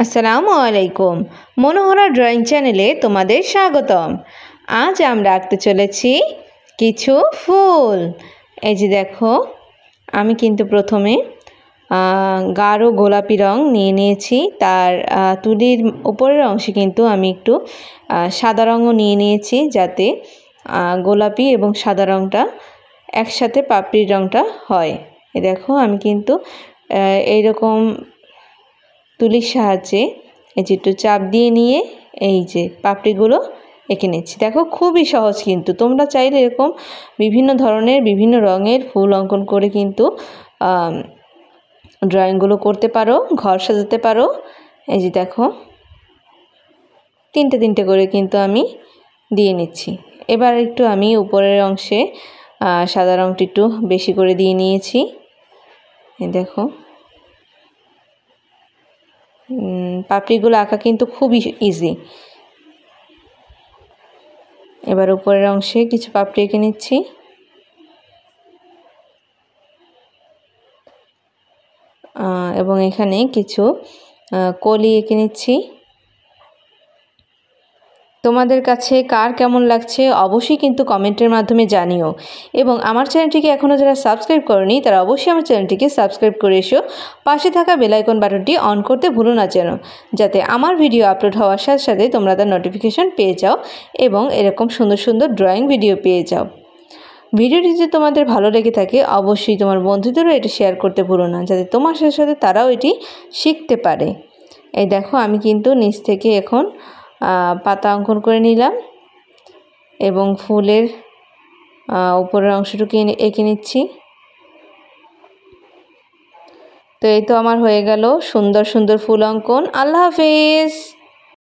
আসসালামু আলাইকুম। মনোহরা ড্রয়িং চ্যানেলে তোমাদের স্বাগতম। আজ আমরা আঁকতে চলেছি কিছু ফুল। এই যে দেখো, আমি কিন্তু প্রথমে গাঢ় গোলাপি রং নিয়ে নিয়েছি। তার তুলির উপরের অংশে কিন্তু আমি একটু সাদা রঙও নিয়ে নিয়েছি, যাতে গোলাপি এবং সাদা রঙটা একসাথে পাপড়ির রঙটা হয়। এই দেখো, আমি কিন্তু এইরকম তুলির সাহায্যে এই যে একটু চাপ দিয়ে নিয়ে এই যে পাপড়িগুলো এঁকে নিচ্ছি। দেখো, খুবই সহজ। কিন্তু তোমরা চাইলে এরকম বিভিন্ন ধরনের বিভিন্ন রঙের ফুল অঙ্কন করে কিন্তু ড্রয়িংগুলো করতে পারো, ঘর সাজাতে পারো। এই যে দেখো, তিনটে তিনটে করে কিন্তু আমি দিয়ে নিচ্ছি। এবার একটু আমি উপরের অংশে সাদা রঙটি একটু বেশি করে দিয়ে নিয়েছি। এই দেখো, পাপড়িগুলো আঁকা কিন্তু খুবই ইজি। এবার উপরের অংশে কিছু পাপড়ি এঁকে নিচ্ছি। এবং এখানে কিছু কলি এঁকে নিচ্ছি। তোমাদের কাছে কার কেমন লাগছে অবশ্যই কিন্তু কমেন্টের মাধ্যমে জানিও। এবং আমার চ্যানেলটিকে এখনও যারা সাবস্ক্রাইব করনি তারা অবশ্যই আমার চ্যানেলটিকে সাবস্ক্রাইব করে এসো। পাশে থাকা বেল আইকন বাটনটি অন করতে ভুলো না যেন, যাতে আমার ভিডিও আপলোড হওয়ার সাথে সাথে তোমরা তার নোটিফিকেশন পেয়ে যাও এবং এরকম সুন্দর সুন্দর ড্রয়িং ভিডিও পেয়ে যাও। ভিডিওটি যদি তোমাদের ভালো লেগে থাকে অবশ্যই তোমার বন্ধুদেরও এটি শেয়ার করতে ভুলো না, যাতে তোমার সাথে সাথে তারাও এটি শিখতে পারে। এই দেখো, আমি কিন্তু নিচ থেকে এখন পাতা অঙ্কন করে নিলাম এবং ফুলের উপরের অংশটুকু এঁকে নিচ্ছি। তো এই তো আমার হয়ে গেল সুন্দর সুন্দর ফুল অঙ্কন। আল্লাহ হাফেজ।